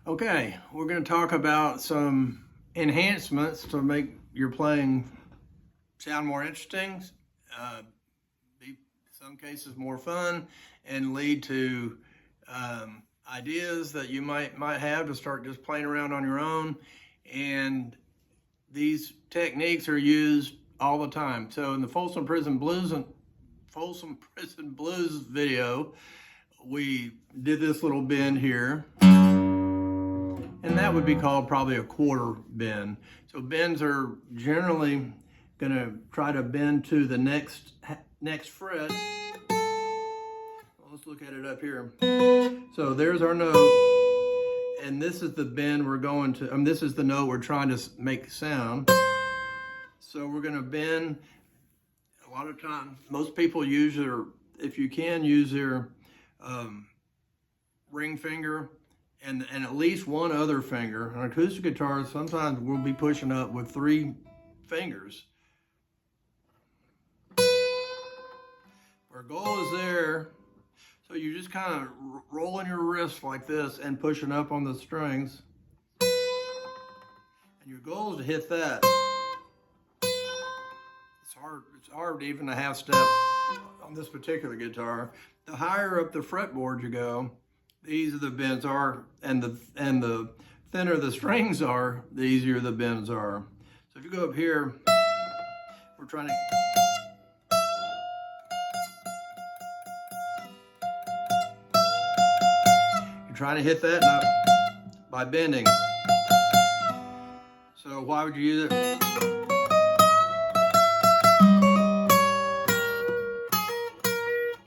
Okay, we're going to talk about some enhancements to make your playing sound more interesting, be in some cases more fun, and lead to ideas that you might have to start just playing around on your own. And these techniques are used all the time. So in the Folsom Prison Blues video, we did this little bend here. And that would be called probably a quarter bend. So bends are generally going to try to bend to the next fret. Well, let's look at it up here. So there's our note, and this is the bend we're going to, this is the note we're trying to make sound. So we're going to bend. A lot of times, most people use their, if you can, use their ring finger and at least one other finger. On acoustic guitars, sometimes we'll be pushing up with 3 fingers. Our goal is there, so you're just kind of rolling your wrist like this and pushing up on the strings. And your goal is to hit that. It's hard even to half step on this particular guitar. The higher up the fretboard you go, the easier the bends are, and the thinner the strings are, the easier the bends are. So if you go up here, we're trying to hit that note by bending. So why would you use it?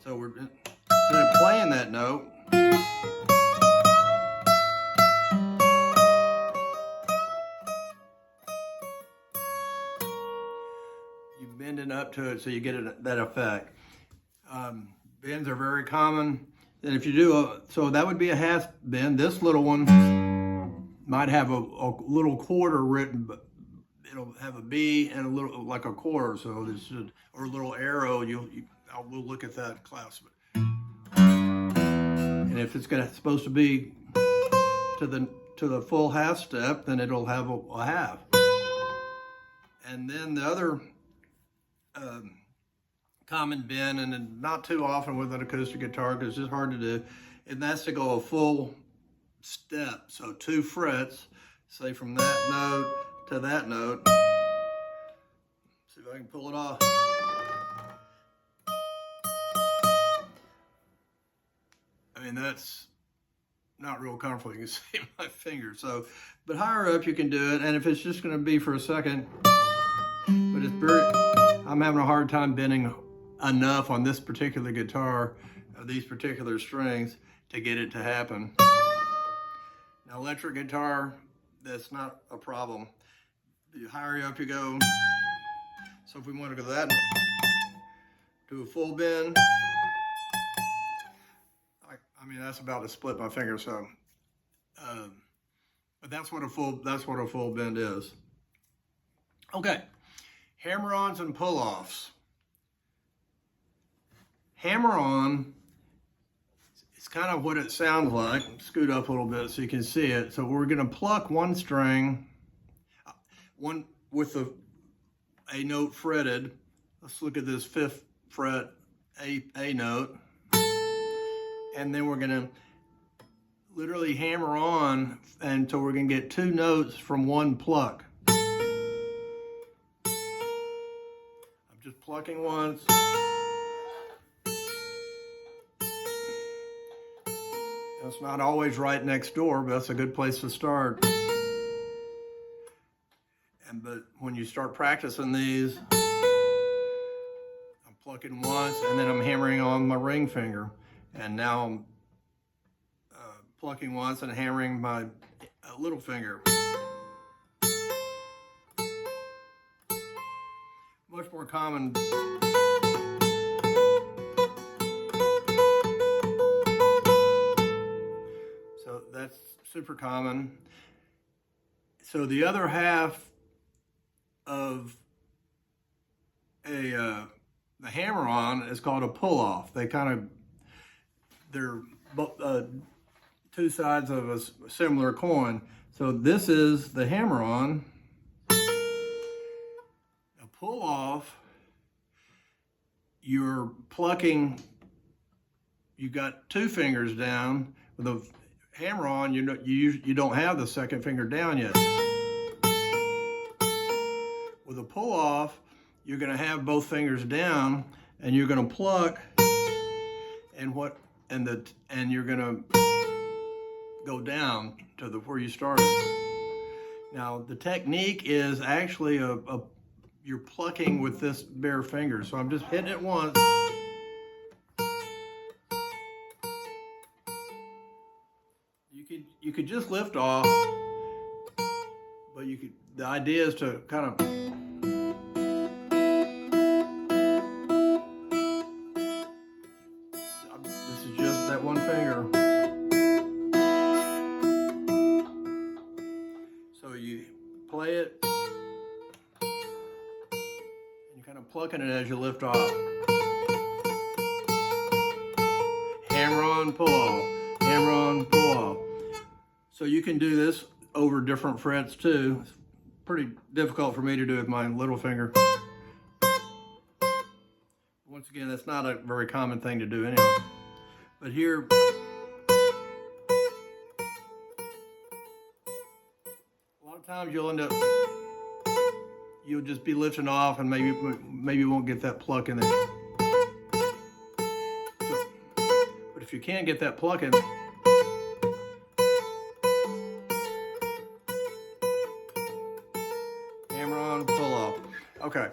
So we're instead of playing that note, you bend it up to it so you get that effect. Bends are very common. And if you do, so that would be a half bend. This little one might have a little quarter written, but it'll have a B and a little, like a quarter. So this should, or a little arrow, we'll look at that in class. And if it's supposed to be to the full half step, then it'll have a half. And then the other common bend, and not too often with an acoustic guitar because it's just hard to do, and that's to go a full step. So 2 frets, say from that note to that note. See if I can pull it off. I mean, that's not real comfortable. You can see my finger. So, but higher up you can do it, and if it's just going to be for a second, but I'm having a hard time bending enough on this particular guitar, these particular strings, to get it to happen. Now, electric guitar, that's not a problem. The higher up you go, so if we want to go that, do a full bend. I mean, that's about to split my finger, so. But that's what a full bend is. Okay, hammer-ons and pull-offs. Hammer-on, it's kind of what it sounds like. Scoot up a little bit so you can see it. So we're going to pluck one string, one with a note fretted. Let's look at this 5th fret A note. And then we're going to literally hammer on until we're going to get 2 notes from one pluck. I'm just plucking once. It's not always right next door, but that's a good place to start. But when you start practicing these, I'm plucking once and then I'm hammering on my ring finger. And now I'm plucking once and hammering my little finger. Much more common. So that's super common. So the other half of the hammer-on is called a pull-off. They're two sides of a similar coin. So this is the hammer-on. A pull-off, you're plucking, you got two fingers down. With a hammer-on, you don't have the second finger down yet. With a pull-off, you're going to have both fingers down, and you're going to pluck, and you're going to go down to where you started. Now the technique is actually you're plucking with this bare finger. So I'm just hitting it once. You could just lift off, but the idea is to kind of this is just that one finger. So you play it, and you're kind of plucking it as you lift off. Hammer on, pull off. Hammer on, pull off. So you can do this over different frets too. It's pretty difficult for me to do with my little finger. Once again, that's not a very common thing to do anyway. But here, a lot of times you'll just be lifting off, and maybe you won't get that pluck in there. But if you can get that pluck in, hammer on, pull off. Okay,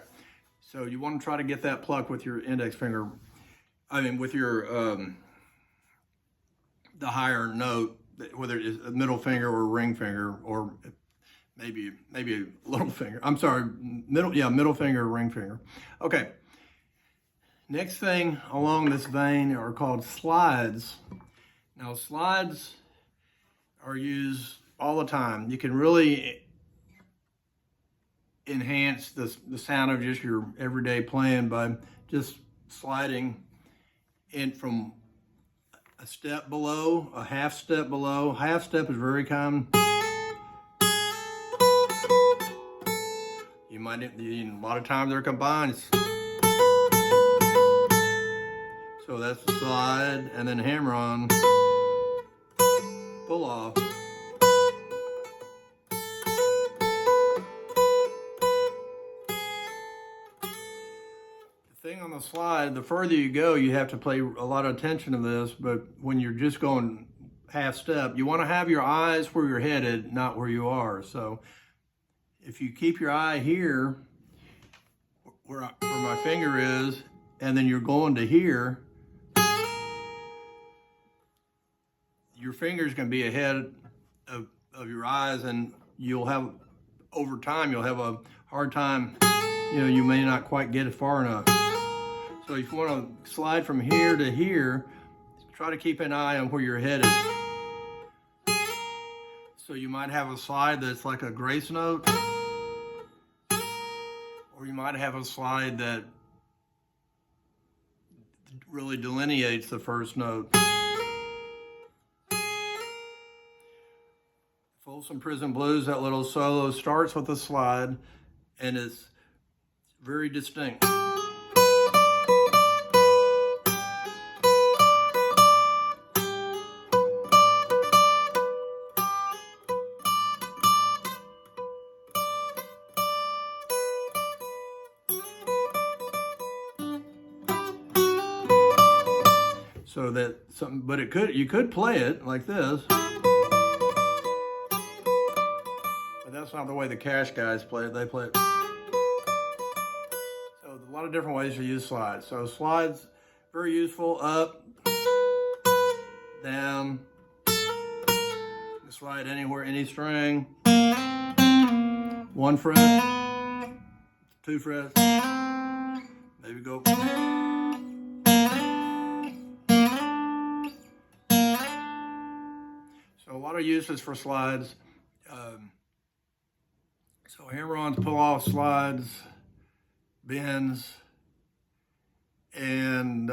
so you want to try to get that pluck with your index finger. I mean, with your the higher note, whether it's a middle finger or a ring finger, or maybe a little finger. I'm sorry, middle finger or ring finger. Okay. Next thing along this vein are called slides. Now slides are used all the time. You can really enhance the sound of just your everyday playing by just sliding in from a step below, a half step below. Half step is very common. You might, a lot of times they're combined. So that's the slide, and then hammer on, pull off. The thing on the slide, the further you go, you have to pay a lot of attention to this, but when you're just going half step, you want to have your eyes where you're headed, not where you are. So if you keep your eye here, where my finger is, and then you're going to here, your finger's going to be ahead of your eyes, and you'll have, over time, you'll have a hard time, you may not quite get it far enough. So if you want to slide from here to here, try to keep an eye on where you're headed. So you might have a slide that's like a grace note, or you might have a slide that really delineates the first note. Folsom Prison Blues, that little solo starts with a slide, and it's very distinct. So that something, but you could play it like this. But that's not the way the Cash guys play it. They play it. So a lot of different ways to use slides. So slides, very useful. Up, down. You slide anywhere, any string. One fret, two frets. Maybe go. So a lot of uses for slides. So hammer-ons, pull-off, slides, bends, and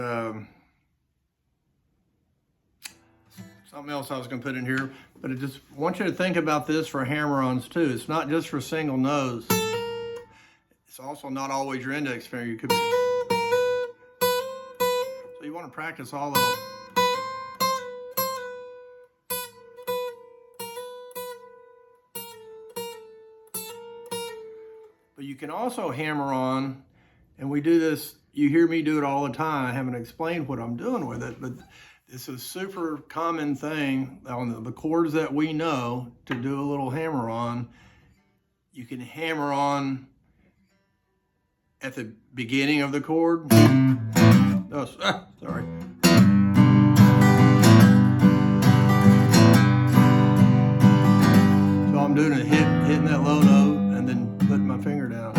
something else I was going to put in here, but I just want you to think about this for hammer-ons too. It's not just for single notes. It's also not always your index finger. You could be... So you want to practice all of them. But you can also hammer on, and we do this, you hear me do it all the time. I haven't explained what I'm doing with it, but it's a super common thing on the chords that we know to do a little hammer on. You can hammer on at the beginning of the chord. Oh, sorry. So I'm doing it, hitting that low note and then putting my finger down.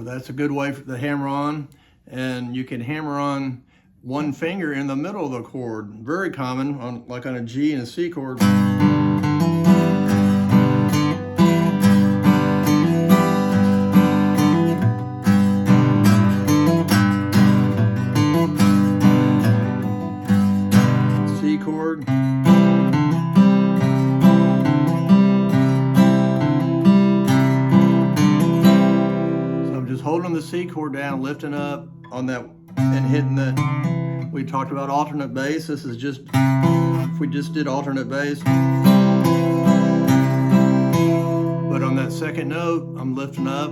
That's a good way for the hammer on, and you can hammer on one finger in the middle of the chord. Very common, on like on a G and a C chord. C chord. Holding the C chord down, lifting up on that, and hitting the, we talked about alternate bass. This is just, if we just did alternate bass. But on that second note, I'm lifting up,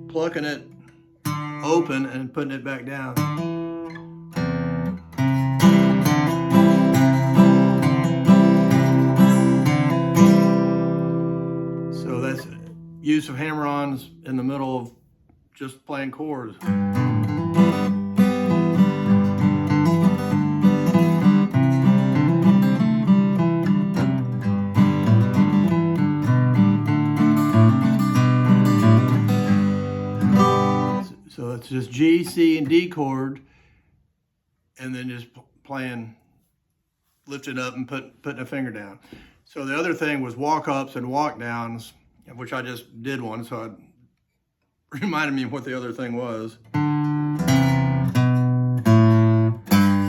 plucking it open and putting it back down. So that's use of hammer-ons in the middle of just playing chords. So it's just G, C, and D chord, and then just playing, lifting up and putting a finger down. So the other thing was walk-ups and walk-downs, which I just did one, so I reminded me of what the other thing was.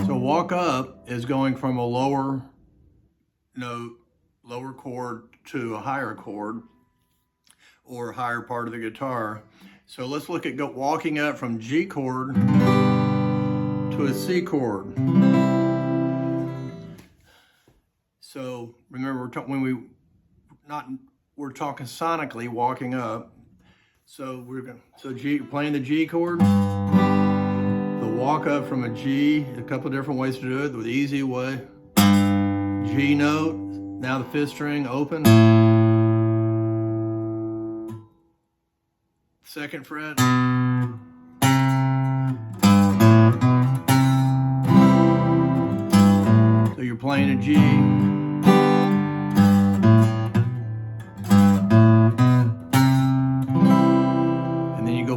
So walk up is going from a lower note, lower chord to a higher chord or a higher part of the guitar. So let's look at walking up from G chord to a C chord. So remember, we're talking sonically walking up. So G, playing the G chord, the walk up from a G, a couple of different ways to do it. The easy way, G note, now the fifth string open, second fret, so you're playing a G.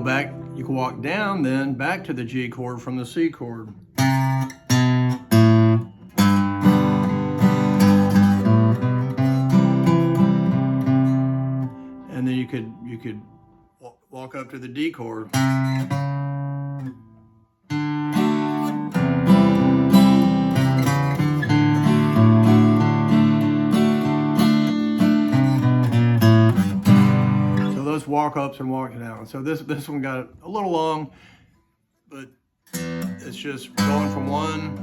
Back, you can walk down then back to the G chord from the C chord. And then you could walk up to the D chord. Walk-ups and walking down. So this one got a little long, but it's just going from one,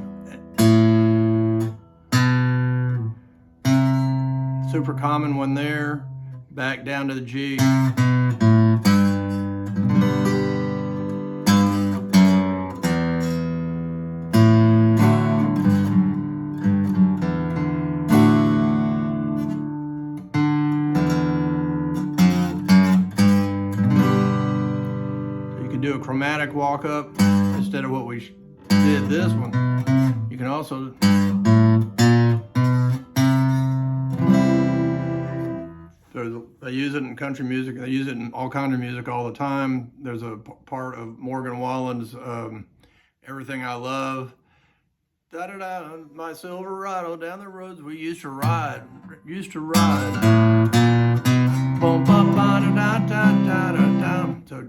super common one there, back down to the G. Do a chromatic walk up instead of what we did this one. You can also they use it in country music, they use it in all kinds of music all the time. There's a part of Morgan Wallen's Everything I Love Da da da, my Silverado down the roads we used to ride. Boom, ba, ba, da, da, da, da, da.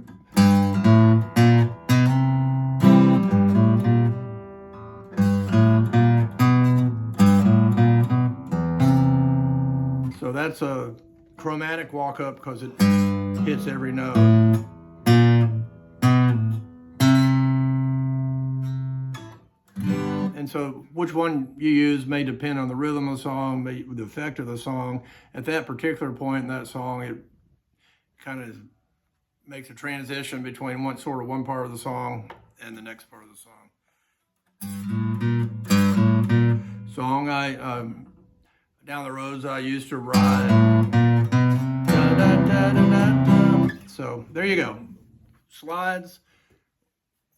So that's a chromatic walk up because it hits every note. And so which one you use may depend on the rhythm of the song, the effect of the song. At that particular point in that song, it kind of makes a transition between one part of the song and the next part of the song. Down the roads I used to ride. Da, da, da, da, da, da. So there you go. Slides,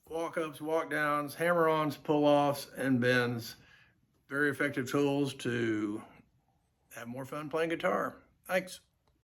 walk-ups, walk-downs, hammer-ons, pull-offs, and bends. Very effective tools to have more fun playing guitar. Thanks.